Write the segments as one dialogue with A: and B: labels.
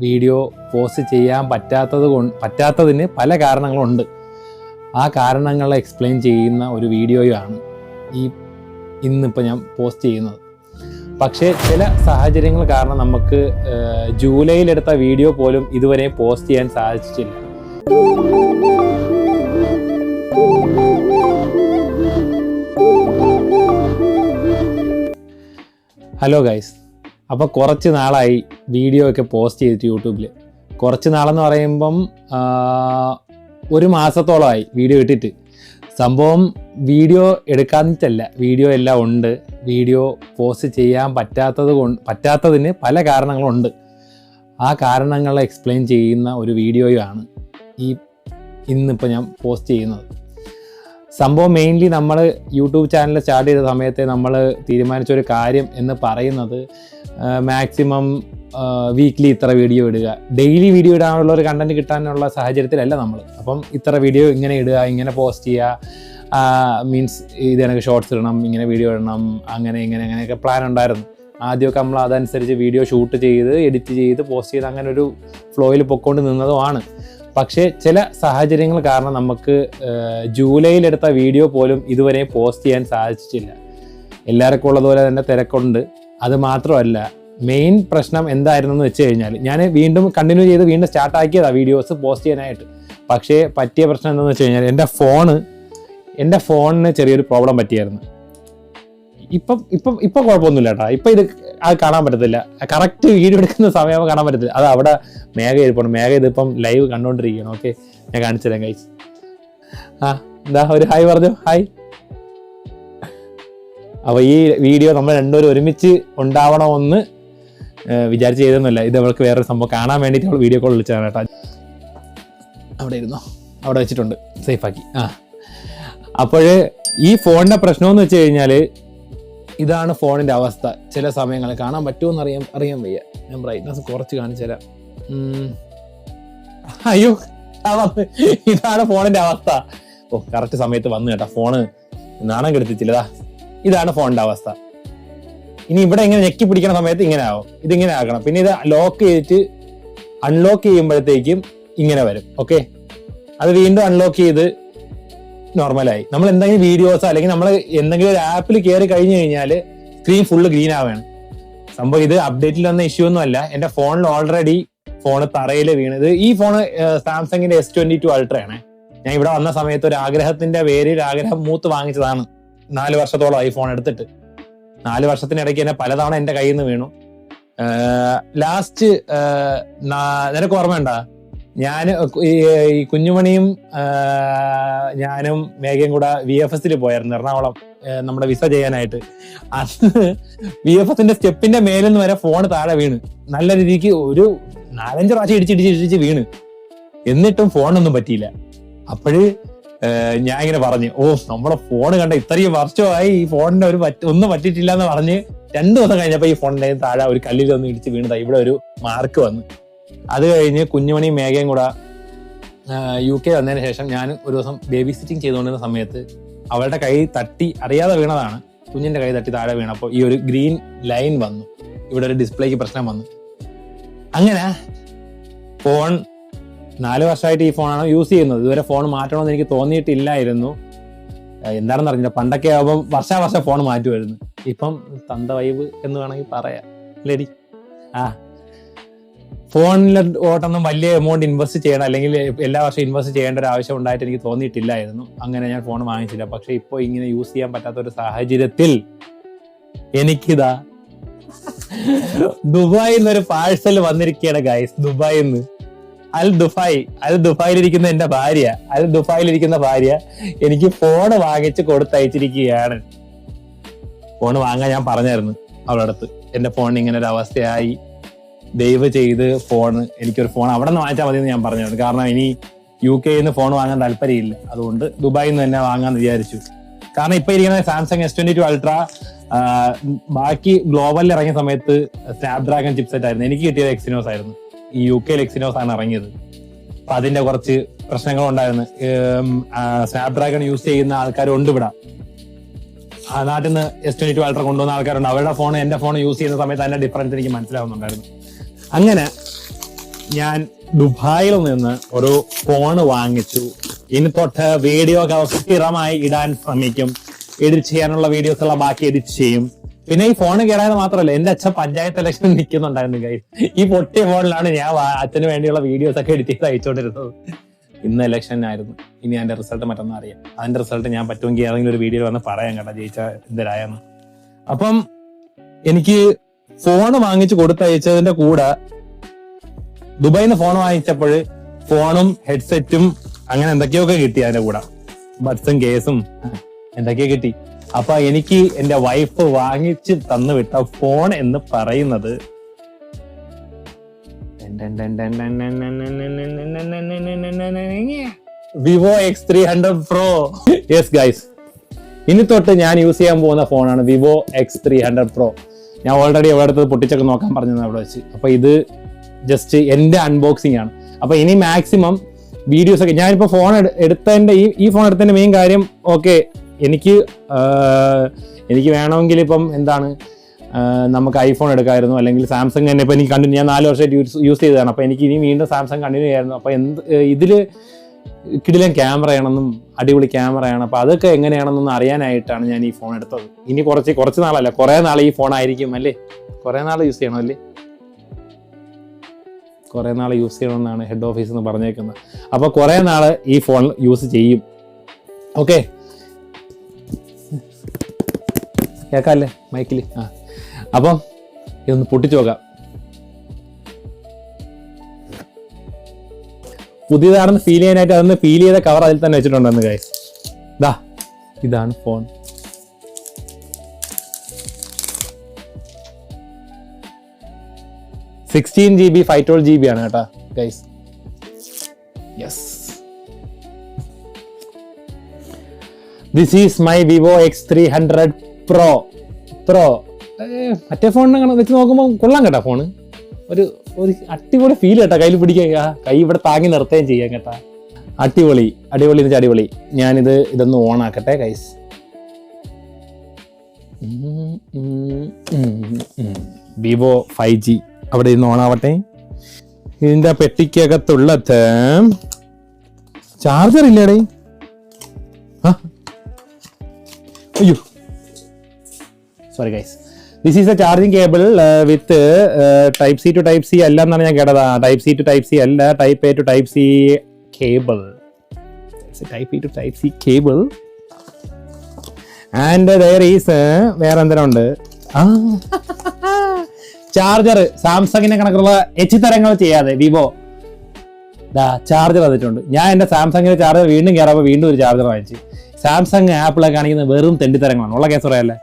A: Video post ചെയ്യാൻ പറ്റാത്തതിന് പല കാരണങ്ങളുണ്ട്. ആ കാരണങ്ങളെ എക്സ്പ്ലെയിൻ ചെയ്യുന്ന ഒരു വീഡിയോയാണ് ഇന്നിപ്പോൾ ഞാൻ പോസ്റ്റ് ചെയ്യുന്നത്. പക്ഷേ ചില സാഹചര്യങ്ങൾ കാരണം നമുക്ക് ജൂലൈയിലെടുത്ത വീഡിയോ പോലും ഇതുവരെ പോസ്റ്റ് ചെയ്യാൻ സാധിച്ചിട്ടില്ല. ഹലോ ഗൈസ്, അപ്പോൾ കുറച്ച് നാളായി വീഡിയോ ഒക്കെ പോസ്റ്റ് ചെയ്തിട്ട് യൂട്യൂബിൽ. കുറച്ച് നാളെന്ന് പറയുമ്പം ഒരു മാസത്തോളമായി വീഡിയോ ഇട്ടിട്ട്. സംഭവം വീഡിയോ എടുക്കാന്നിട്ടല്ല, വീഡിയോ എല്ലാം ഉണ്ട്. വീഡിയോ പോസ്റ്റ് ചെയ്യാൻ പറ്റാത്തതിന് പല കാരണങ്ങളുണ്ട്. ആ കാരണങ്ങളെ എക്സ്പ്ലെയിൻ ചെയ്യുന്ന ഒരു വീഡിയോയാണ് ഇന്നിപ്പോൾ ഞാൻ പോസ്റ്റ് ചെയ്യുന്നത്. സംഭവം മെയിൻലി നമ്മൾ യൂട്യൂബ് ചാനൽ സ്റ്റാർട്ട് ചെയ്ത സമയത്ത് നമ്മൾ തീരുമാനിച്ചൊരു കാര്യം എന്ന് പറയുന്നത് മാക്സിമം വീക്ക്ലി ഇത്ര വീഡിയോ ഇടുക, ഡെയിലി വീഡിയോ ഇടാനുള്ള ഒരു കണ്ടന്റ് കിട്ടാനുള്ള സാഹചര്യത്തിലല്ല നമ്മൾ. അപ്പം ഇത്ര വീഡിയോ ഇങ്ങനെ ഇടുക, ഇങ്ങനെ പോസ്റ്റ് ചെയ്യുക, മീൻസ് ഇതിനൊക്കെ ഷോർട്സ് ഇടണം, ഇങ്ങനെ വീഡിയോ ഇടണം, അങ്ങനെയൊക്കെ പ്ലാൻ ഉണ്ടായിരുന്നു. ആദ്യമൊക്കെ നമ്മൾ അതനുസരിച്ച് വീഡിയോ ഷൂട്ട് ചെയ്ത് എഡിറ്റ് ചെയ്ത് പോസ്റ്റ് ചെയ്ത് അങ്ങനെ ഒരു ഫ്ലോയിൽ പൊക്കൊണ്ട് നിന്നതുമാണ്. പക്ഷേ ചില സാഹചര്യങ്ങൾ കാരണം നമുക്ക് ജൂലൈയിലെടുത്ത വീഡിയോ പോലും ഇതുവരെ പോസ്റ്റ് ചെയ്യാൻ സാധിച്ചിട്ടില്ല. എല്ലാവർക്കും ഉള്ളതുപോലെ തന്നെ തിരക്കുണ്ട്. അത് മാത്രമല്ല, മെയിൻ പ്രശ്നം എന്തായിരുന്നു എന്ന് വെച്ച് കഴിഞ്ഞാൽ, ഞാൻ വീണ്ടും കണ്ടിന്യൂ ചെയ്ത് വീണ്ടും സ്റ്റാർട്ടാക്കിയതാണ് വീഡിയോസ് പോസ്റ്റ് ചെയ്യാനായിട്ട്. പക്ഷേ പറ്റിയ പ്രശ്നം എന്താണെന്ന് വെച്ച് കഴിഞ്ഞാൽ എൻ്റെ ഫോണിന് ചെറിയൊരു പ്രോബ്ലം പറ്റിയായിരുന്നു. ഇപ്പം കുഴപ്പമൊന്നുമില്ല കേട്ടോ. ഇപ്പം ഇത് അത് കാണാൻ പറ്റത്തില്ല. കറക്റ്റ് വീഡിയോ എടുക്കുന്ന സമയം കാണാൻ പറ്റത്തില്ല. അത് അവിടെ മേഘ ഇരിപ്പുണ്ട്. മേഘ ഇതിപ്പം ലൈവ് കണ്ടുകൊണ്ടിരിക്കുകയാണ്. ഓക്കെ, ഞാൻ കാണിച്ചു തരാം ഗൈസ്. എന്താ ഒരു ഹായ് പറഞ്ഞു, ഹായ്. അപ്പോൾ ഈ വീഡിയോ നമ്മൾ രണ്ടുപേരും ഒരുമിച്ച് ഉണ്ടാവണമെന്ന് വിചാരിച്ച് ചെയ്തൊന്നുമില്ല. ഇത് അവൾക്ക് വേറൊരു സംഭവം കാണാൻ വേണ്ടിയിട്ട് അവൾ വീഡിയോ കോൾ വിളിച്ചതാണ് കേട്ടോ. അവിടെ ഇരുന്നോ, അവിടെ വെച്ചിട്ടുണ്ട്, സേഫാക്കി. അപ്പോൾ ഈ ഫോണിൻ്റെ പ്രശ്നമെന്ന് വെച്ച് കഴിഞ്ഞാൽ, ഇതാണ് ഫോണിൻ്റെ അവസ്ഥ. ചില സമയങ്ങളിൽ കാണാൻ പറ്റുമെന്ന് അറിയാൻ വയ്യ. ഞാൻ ബ്രൈറ്റ്നസ് കുറച്ച് കാണിച്ചു തരാം. അയ്യോ, ഇതാണ് ഫോണിൻ്റെ അവസ്ഥ. കറക്റ്റ് സമയത്ത് വന്നു കേട്ടോ. ഫോണ് നാണം കെടുത്തിച്ചില്ലതാ. ഇതാണ് ഫോണിൻ്റെ അവസ്ഥ. ഇനി ഇവിടെ ഇങ്ങനെ ഞെക്കി പിടിക്കുന്ന സമയത്ത് ഇങ്ങനെ ആവും. ഇതിങ്ങനെ ആക്കണം. പിന്നെ ഇത് ലോക്ക് ചെയ്തിട്ട് അൺലോക്ക് ചെയ്യുമ്പോഴത്തേക്കും ഇങ്ങനെ വരും. ഓക്കെ, അത് വീണ്ടും അൺലോക്ക് ചെയ്ത് നോർമലായി. നമ്മൾ എന്തെങ്കിലും വീഡിയോസ് അല്ലെങ്കിൽ നമ്മൾ എന്തെങ്കിലും ഒരു ആപ്പിൽ കയറി കഴിഞ്ഞു കഴിഞ്ഞാൽ സ്ക്രീൻ ഫുള്ള് ഗ്രീൻ ആവുകയാണ് സംഭവം. ഇത് അപ്ഡേറ്റിൽ വന്ന ഇഷ്യൂ ഒന്നും അല്ല. എൻ്റെ ഫോണിൽ ഓൾറെഡി ഫോണ് തറയിൽ വീണത്. ഈ ഫോണ് സാംസങ്ങിന്റെ S22 Ultra ആണ്. ഞാൻ ഇവിടെ വന്ന സമയത്ത് ഒരു ആഗ്രഹത്തിന്റെ പേരിൽ ആഗ്രഹം മൂത്ത് വാങ്ങിച്ചതാണ്. 4 വർഷത്തോളം ഈ ഫോൺ എടുത്തിട്ട്. 4 വർഷത്തിനിടയ്ക്ക് തന്നെ പലതവണ എൻ്റെ കയ്യിൽ നിന്ന് വീണു. ലാസ്റ്റ് നിനക്ക് ഓർമ്മയുണ്ടാ, ഞാൻ ഈ കുഞ്ഞുമണിയും ഞാനും മേഘയും കൂടെ VFS പോയായിരുന്നു എറണാകുളം, നമ്മുടെ വിസ ചെയ്യാനായിട്ട്. അന്ന് VFSന്റെ സ്റ്റെപ്പിന്റെ മേലിൽ നിന്ന് വരെ ഫോൺ താഴെ വീണ്. നല്ല രീതിക്ക് ഒരു 4-5 പ്രാവശ്യം ഇടിച്ച് വീണ്. എന്നിട്ടും ഫോണൊന്നും പറ്റിയില്ല. അപ്പോഴ് ഞാൻ ഇങ്ങനെ പറഞ്ഞു, നമ്മുടെ ഫോൺ കണ്ട ഇത്രയും വർഷമായി ഈ ഫോണിന്റെ ഒന്നും പറ്റിയിട്ടില്ല എന്ന് പറഞ്ഞ് 2 ദിവസം കഴിഞ്ഞപ്പോ ഈ ഫോണിന്റെ താഴെ ഒരു കല്ലിലൊന്നും ഇടിച്ച് വീണതാ. ഇവിടെ ഒരു മാർക്ക് വന്നു. അത് കഴിഞ്ഞ് കുഞ്ഞുമണിയും മേഘയും കൂടെ UK വന്നതിന് ശേഷം ഞാൻ ഒരു ദിവസം ബേബി സിറ്റിംഗ് ചെയ്തുകൊണ്ടിരുന്ന സമയത്ത് അവളുടെ കൈ തട്ടി, അറിയാതെ വീണതാണ്, കുഞ്ഞിന്റെ കൈ തട്ടി താഴെ വീണപ്പോൾ ഈ ഒരു ഗ്രീൻ ലൈൻ വന്നു. ഇവിടെ ഒരു ഡിസ്പ്ലേക്ക് പ്രശ്നം വന്നു. അങ്ങനെ ഫോൺ 4 വർഷമായിട്ട് ഈ ഫോണാണ് യൂസ് ചെയ്യുന്നത്. ഇതുവരെ ഫോൺ മാറ്റണമെന്ന് എനിക്ക് തോന്നിയിട്ടില്ലായിരുന്നു. എന്താണെന്ന് അറിഞ്ഞില്ല. പണ്ടൊക്കെ ആവുമ്പം വർഷാവർഷം ഫോൺ മാറ്റുമായിരുന്നു. ഇപ്പം തന്ത വൈബ് എന്ന് വേണമെങ്കിൽ പറയാം ലേഡി. ഫോണിൽ ഓട്ടൊന്നും വലിയ എമൗണ്ട് ഇൻവെസ്റ്റ് ചെയ്യണം, അല്ലെങ്കിൽ എല്ലാ വർഷവും ഇൻവെസ്റ്റ് ചെയ്യേണ്ട ഒരു ആവശ്യം ഉണ്ടായിട്ട് എനിക്ക് തോന്നിയിട്ടില്ലായിരുന്നു. അങ്ങനെ ഞാൻ ഫോൺ വാങ്ങിച്ചില്ല. പക്ഷെ ഇപ്പോൾ ഇങ്ങനെ യൂസ് ചെയ്യാൻ പറ്റാത്ത ഒരു സാഹചര്യത്തിൽ എനിക്കിതാ ദുബായിൽ നിന്നൊരു പാഴ്സൽ വന്നിരിക്കുകയാണ് ഗൈസ്. ദുബായിൽ നിന്ന് അൽ ദുബായിലിരിക്കുന്ന എന്റെ ദുബായിലിരിക്കുന്ന ഭാര്യ എനിക്ക് ഫോൺ വാങ്ങിച്ച് കൊടുത്തയച്ചിരിക്കുകയാണ്. ഫോൺ വാങ്ങാൻ ഞാൻ പറഞ്ഞായിരുന്നു അവളുടെ അടുത്ത്, എന്റെ ഫോണിന് ഇങ്ങനെ ഒരു അവസ്ഥയായി, ദയവ് ചെയ്ത് എനിക്കൊരു ഫോൺ അവിടെ നിന്ന് വാങ്ങിച്ചാൽ മതി എന്ന് ഞാൻ പറഞ്ഞായിരുന്നു. കാരണം ഇനി UK നിന്ന് ഫോൺ വാങ്ങാൻ താല്പര്യമില്ല. അതുകൊണ്ട് ദുബായിൽ നിന്ന് തന്നെ വാങ്ങാന്ന് വിചാരിച്ചു. കാരണം ഇപ്പൊ ഇരിക്കുന്ന സാംസങ് S22 Ultra ബാക്കി ഗ്ലോബലിൽ ഇറങ്ങിയ സമയത്ത് സ്നാപ്ഡ്രാഗൺ ചിപ്സെറ്റ് ആയിരുന്നു. എനിക്ക് കിട്ടിയത് എക്സിനോസ് ആയിരുന്നു. ഈ UK എക്സിനോസ് ആണ് ഇറങ്ങിയത്. അപ്പൊ അതിന്റെ കുറച്ച് പ്രശ്നങ്ങളുണ്ടായിരുന്നു. സ്നാപ്ഡ്രാഗൺ യൂസ് ചെയ്യുന്ന ആൾക്കാരുണ്ട് ഇവിടെ. നാട്ടിൽ നിന്ന് S22 Ultra കൊണ്ടുവന്ന ആൾക്കാരുണ്ട്. അവരുടെ ഫോൺ എന്റെ ഫോൺ യൂസ് ചെയ്യുന്ന സമയത്ത് അതിന്റെ ഡിഫറൻസ് എനിക്ക് മനസ്സിലാവുന്നുണ്ടായിരുന്നു. അങ്ങനെ ഞാൻ ദുബായിൽ നിന്ന് ഒരു ഫോണ് വാങ്ങിച്ചു. ഇനി തൊട്ട് വീഡിയോ ഒക്കെ സ്ഥിരമായി ഇടാൻ ശ്രമിക്കും. എഡിറ്റ് ചെയ്യാനുള്ള വീഡിയോസ് എല്ലാം ബാക്കി എഡിറ്റ് ചെയ്യും. പിന്നെ ഈ ഫോൺ കേടായത് മാത്രമല്ല, എന്റെ അച്ഛൻ പഞ്ചായത്ത് ഇലക്ഷൻ നിൽക്കുന്നുണ്ടായിരുന്നു ഗൈസ്. ഈ പൊട്ടിയ ഫോണിലാണ് ഞാൻ അച്ഛന് വേണ്ടിയുള്ള വീഡിയോസ് ഒക്കെ എഡിറ്റ് ചെയ്ത് അയച്ചുകൊണ്ടിരുന്നത്. ഇന്ന് ഇലക്ഷൻ ആയിരുന്നു. ഇനി അതിന്റെ റിസൾട്ട് മറ്റൊന്നും അറിയാം. അതിന്റെ റിസൾട്ട് ഞാൻ പറ്റുമെങ്കിൽ ഏതെങ്കിലും ഒരു വീഡിയോ വന്ന് പറയാം കേട്ടോ, ജയിച്ച എന്തരായെന്ന്. അപ്പം എനിക്ക് ഫോൺ വാങ്ങിച്ചു കൊടുത്തയച്ചതിന്റെ കൂടെ ദുബായിൽ നിന്ന് ഫോൺ വാങ്ങിച്ചപ്പോൾ ഫോണും ഹെഡ്സെറ്റും അങ്ങനെ എന്തൊക്കെയൊക്കെ കിട്ടി. അതിന്റെ കൂടെ ബഡ്സും കേസും എന്തൊക്കെയോ കിട്ടി. അപ്പൊ എനിക്ക് എന്റെ വൈഫ് വാങ്ങിച്ച് തന്നു വിട്ട ഫോൺ എന്ന് പറയുന്നത് Vivo X300 Pro. Yes guys, ഇനി തൊട്ട് ഞാൻ യൂസ് ചെയ്യാൻ പോകുന്ന ഫോണാണ് വിവോ X300 Pro. ഞാൻ ഓൾറെഡി എവിടെ അടുത്തത് പൊട്ടിച്ചൊക്കെ നോക്കാൻ പറഞ്ഞത് അവിടെ വെച്ച്. അപ്പൊ ഇത് ജസ്റ്റ് എന്റെ അൺബോക്സിംഗ് ആണ്. അപ്പൊ ഇനി മാക്സിമം വീഡിയോസ് ഒക്കെ ഞാനിപ്പോ ഫോൺ എടുത്തതിന്റെ ഈ ഫോൺ എടുത്തതിന്റെ മെയിൻ കാര്യം, ഓക്കെ എനിക്ക് വേണമെങ്കിൽ ഇപ്പം എന്താണ് നമുക്ക് ഐഫോൺ എടുക്കാമായിരുന്നു, അല്ലെങ്കിൽ സാംസങ് തന്നെ. ഇപ്പൊ എനിക്ക് കണ്ടിന്യൂ, ഞാൻ 4 വർഷമായിട്ട് യൂസ് ചെയ്തതാണ്. അപ്പൊ എനിക്ക് ഇനി വീണ്ടും സാംസങ് കണ്ടിന്യൂ ചെയ്യായിരുന്നു. അപ്പൊ ഇതില് കിടിലൻ ക്യാമറയാണെന്നും അടിപൊളി ക്യാമറയാണ്. അപ്പൊ അതൊക്കെ എങ്ങനെയാണെന്നൊന്നും അറിയാനായിട്ടാണ് ഞാൻ ഈ ഫോൺ എടുത്തത്. ഇനി കുറച്ച് നാളല്ല, കുറെ നാൾ ഈ ഫോൺ ആയിരിക്കും അല്ലേ, കുറെ നാൾ യൂസ് ചെയ്യണം അല്ലേ, കുറെ നാൾ യൂസ് ചെയ്യണമെന്നാണ് ഹെഡ് ഓഫീസിൽ നിന്ന് പറഞ്ഞേക്കുന്നത്. അപ്പൊ കുറെ നാൾ ഈ ഫോൺ യൂസ് ചെയ്യും. ഓക്കെ, കേൾക്കാല്ലേ മൈക്കില്? അപ്പം ഇതൊന്ന് പൊട്ടിച്ചു നോക്കാം. പുതിയതാണെന്ന് ഫീൽ ചെയ്യാനായിട്ട് അതൊന്ന് ഫീൽ ചെയ്ത കവർ അതിൽ തന്നെ വെച്ചിട്ടുണ്ടെന്ന് ഗൈസ്. ഇതാണ് ഫോൺ. GB 512 GB ആണ് കേട്ടാ guys. Yes, this is my Vivo X300 Pro. മറ്റേ ഫോണിനെ വെച്ച് നോക്കുമ്പോൾ കൊള്ളാം കേട്ടാ ഫോണ്. ഒരു അടിപൊളി ഫീൽ കേട്ടാ, കയ്യിൽ പിടിക്കുക, കൈ ഇവിടെ താങ്ങി നിർത്തുകയും ചെയ്യാം കേട്ടാ. അടിപൊളി എന്ന് വെച്ചാൽ അടിപൊളി. ഇതൊന്ന് ഓൺ ആക്കട്ടെ ഗൈസ്. വിവോ 5G അവിടെ ഇരുന്ന് ഓണാവട്ടെ. ഇതിന്റെ പെട്ടിക്കകത്തുള്ളത് ചാർജർ ഇല്ലേടേ. അയ്യോ, sorry guys. This is a charging cable with type C to type C അല്ല എന്നാണ് ഞാൻ കേട്ടത്. Type C to type C അല്ല, type A to type C cable. Type A to type C cable. And there is വേറെ എന്തെങ്കിലും ഉണ്ട്. Charger സാംസങ്ങിനെ കണക്കുള്ള H തരങ്ങൾ ചെയ്യാതെ വിവോ ചാർജർ വന്നിട്ടുണ്ട്. ഞാൻ എന്റെ സാംസങ്ങിന്റെ ചാർജർ വീണ്ടും കയറുമ്പോൾ വീണ്ടും ഒരു ചാർജർ വാങ്ങിച്ചു. സാംസങ് ആപ്പിളൊക്കെ കാണിക്കുന്ന വെറും തെണ്ടിത്തരങ്ങളാണ്. ഉള്ള കേസ് പറയാല്ലേ.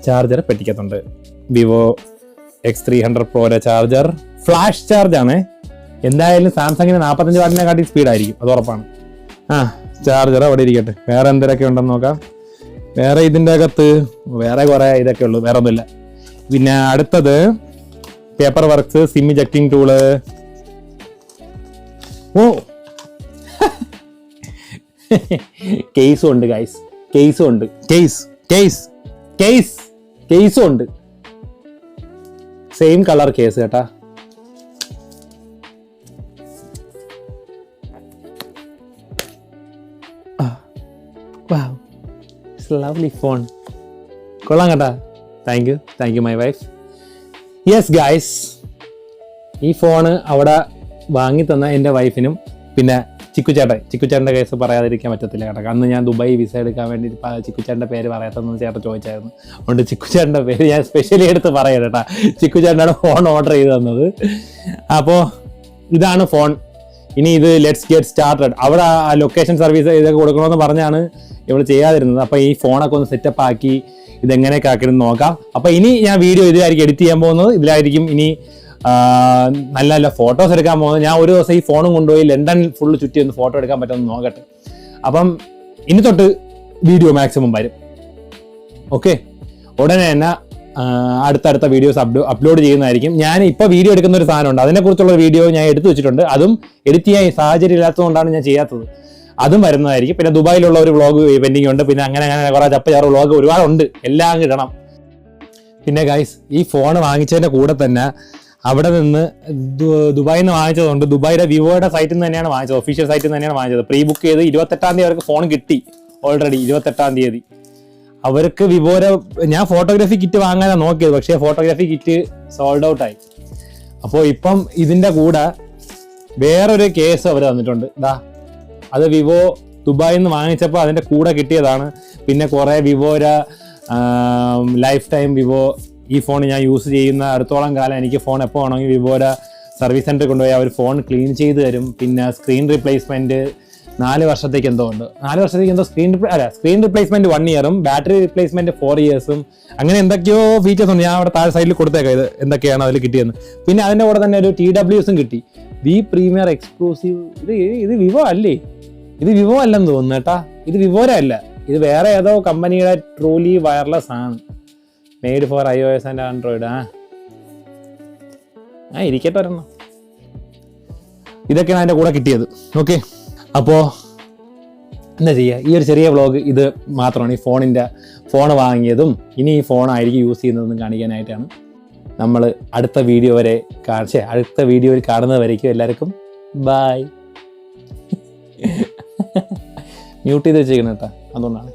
A: ചാർജർ പെട്ടിക്കത്തുണ്ട്. Vivo X300 Pro charger flash charge ആണ്. എന്തായാലും സാംസങ്ങിന് 45 വാട്ടിനെ കാട്ടി സ്പീഡായിരിക്കും, അത് ഉറപ്പാണ്. ചാർജർ അവിടെ ഇരിക്കട്ടെ. വേറെ എന്തൊക്കെ ഉണ്ടെന്ന് നോക്കാം. വേറെ ഇതിൻ്റെ അകത്ത് വേറെ കുറെ ഇതൊക്കെ ഉള്ളു, വേറെ ഒന്നുമില്ല. പിന്നെ അടുത്തത് paper works, SIM ejecting tool. കേസും ഉണ്ട് ഗൈസ്, കേസും ഉണ്ട്. കേസും ഉണ്ട്. സെയിം കളർ കേസ് കേട്ടാ. ലവ്ലി ഫോൺ, കൊള്ളാം കേട്ടാ. Thank you my wife. Yes guys, ഈ ഫോണ് അവിടെ വാങ്ങി തന്ന എൻ്റെ വൈഫിനും പിന്നെ ചിക്കുച്ചേട്ടൻ്റെ കേസ് പറയാതിരിക്കാൻ പറ്റത്തില്ല കേട്ടോ. അന്ന് ഞാൻ ദുബായ് വിസ എടുക്കാൻ വേണ്ടി ചിക്കുച്ചേട്ടൻ്റെ പേര് പറയാത്തെന്ന് ചേട്ടൻ ചോദിച്ചായിരുന്നു. അതുകൊണ്ട് ചിക്കുച്ചേട്ടൻ്റെ പേര് ഞാൻ സ്പെഷ്യലി എടുത്ത് പറയാം കേട്ടോ. ചിക്കുച്ചേട്ടനാണ് ഫോൺ ഓർഡർ ചെയ്ത് തന്നത്. അപ്പോൾ ഇതാണ് ഫോൺ. ഇനി ഇത് ലെറ്റ്സ് ഗെറ്റ് സ്റ്റാർട്ടഡ്. അവിടെ ആ ലൊക്കേഷൻ സർവീസ് ഇതൊക്കെ കൊടുക്കണമെന്ന് പറഞ്ഞാണ് ഇവിടെ ചെയ്യാതിരുന്നത്. അപ്പോൾ ഈ ഫോണൊക്കെ ഒന്ന് സെറ്റപ്പ് ആക്കി ഇതെങ്ങനെയൊക്കെ ആക്കിയെന്ന് നോക്കാം. അപ്പോൾ ഇനി ഞാൻ വീഡിയോ ഇതിലായിരിക്കും എഡിറ്റ് ചെയ്യാൻ പോകുന്നത്. ഇതിലായിരിക്കും ഇനി നല്ല നല്ല ഫോട്ടോസ് എടുക്കാൻ പോകുന്നത്. ഞാൻ ഒരു ദിവസം ഈ ഫോണും കൊണ്ടുപോയി ലണ്ടൻ ഫുള്ള് ചുറ്റി ഒന്ന് ഫോട്ടോ എടുക്കാൻ പറ്റുമെന്ന് നോക്കട്ടെ. അപ്പം ഇനി തൊട്ട് വീഡിയോ മാക്സിമം വരും. ഓക്കെ, ഉടനെ തന്നെ അടുത്തടുത്ത വീഡിയോസ് അപ്ലോഡ് ചെയ്യുന്നതായിരിക്കും. ഞാൻ ഇപ്പോൾ വീഡിയോ എടുക്കുന്ന ഒരു സാധനമുണ്ട്, അതിനെക്കുറിച്ചുള്ള വീഡിയോ ഞാൻ എടുത്തു വെച്ചിട്ടുണ്ട്. അതും എഡിറ്റ് ചെയ്യാൻ സാഹചര്യം ഇല്ലാത്തതുകൊണ്ടാണ് ഞാൻ ചെയ്യാത്തത്. അതും വരുന്നതായിരിക്കും. പിന്നെ ദുബായിലുള്ള ഒരു വ്ളോഗ് പെൻഡിങ് ഉണ്ട്. പിന്നെ അങ്ങനെ കുറേ ചപ്പചാറ് വ്ളോഗ് ഒരുപാടുണ്ട്, എല്ലാം ഇടണം. പിന്നെ ഗൈസ്, ഈ ഫോൺ വാങ്ങിച്ചതിൻ്റെ കൂടെ തന്നെ അവിടെ നിന്ന് ദുബായിൽ നിന്ന് വാങ്ങിച്ചതുകൊണ്ട് ദുബായിയുടെ വിവോയുടെ സൈറ്റിൽ നിന്ന് തന്നെയാണ് വാങ്ങിച്ചത്, ഒഫീഷ്യൽ സൈറ്റിൽ നിന്ന് തന്നെയാണ് വാങ്ങിച്ചത്. പ്രീ ബുക്ക് ചെയ്ത് 28-ാം തീയതി അവർക്ക് ഫോൺ കിട്ടി ഓൾറെഡി. 28-ാം തീയതി അവർക്ക് വിവോയുടെ, ഞാൻ ഫോട്ടോഗ്രാഫി കിറ്റ് വാങ്ങാനാണ് നോക്കിയത്, പക്ഷേ ഫോട്ടോഗ്രാഫി കിറ്റ് സോൾഡ് ഔട്ട് ആയി. അപ്പോൾ ഇപ്പം ഇതിൻ്റെ കൂടെ വേറൊരു കേസ് അവർ തന്നിട്ടുണ്ട്. അത് വിവോ ദുബായിൽ നിന്ന് വാങ്ങിച്ചപ്പോൾ അതിൻ്റെ കൂടെ കിട്ടിയതാണ്. പിന്നെ കുറേ വിവോയുടെ ലൈഫ് ടൈം വിവോ ഈ ഫോൺ ഞാൻ യൂസ് ചെയ്യുന്ന അടുത്തോളം കാലം എനിക്ക് ഫോൺ എപ്പോൾ വേണമെങ്കിൽ വിവോയുടെ സർവീസ് സെൻറ്ററിൽ കൊണ്ടുപോയി അവർ ഫോൺ ക്ലീൻ ചെയ്ത് തരും. പിന്നെ സ്ക്രീൻ റീപ്ലേസ്മെൻറ്റ് 4 വർഷത്തേക്ക് എന്തോ ഉണ്ട്, 4 വർഷത്തേക്ക് എന്തോ സ്ക്രീൻ റീപ്ലേസ്മെൻറ്റ് 1 ഇയറും ബാറ്ററി റീപ്ലേസ്മെൻറ്റ് 4 ഇയേഴ്സും അങ്ങനെ എന്തൊക്കെയോ ഫീച്ചേഴ്സ് ഉണ്ട്. ഞാൻ അവിടെ താഴെ സൈഡിൽ കൊടുത്തേക്കാം ഇത് എന്തൊക്കെയാണ് അതിൽ കിട്ടിയെന്ന്. പിന്നെ അതിൻ്റെ കൂടെ തന്നെ ഒരു TWSും കിട്ടി, വി പ്രീമിയർ എക്സ്ക്ലൂസീവ്. ഇത് വിവോ അല്ലേ? ഇത് വിവോ അല്ലെന്ന് തോന്നുന്നു കേട്ടാ. ഇത് വിവോയുടെ അല്ല, ഇത് വേറെ ഏതോ കമ്പനിയുടെ ട്രൂലി വയർലെസ് ആണ്, made for iOS and Android. ഇരിക്കട്ടെ ഒരെണ്ണം. ഇതൊക്കെയാണ് അതിൻ്റെ കൂടെ കിട്ടിയത്. ഓക്കെ, അപ്പോൾ എന്താ ചെയ്യുക, ഈ ഒരു ചെറിയ വ്ളോഗ് ഇത് മാത്രമാണ്. ഈ ഫോൺ വാങ്ങിയതും ഇനി ഈ ഫോണായിരിക്കും യൂസ് ചെയ്യുന്നതെന്നും കാണിക്കാനായിട്ടാണ്. നമ്മൾ അടുത്ത വീഡിയോയിൽ കാണുന്നത് വരയ്ക്കും എല്ലാവർക്കും ബായ്. മ്യൂട്ട് ചെയ്ത് വെച്ചേക്കണം കേട്ടോ, അതുകൊണ്ടാണ്.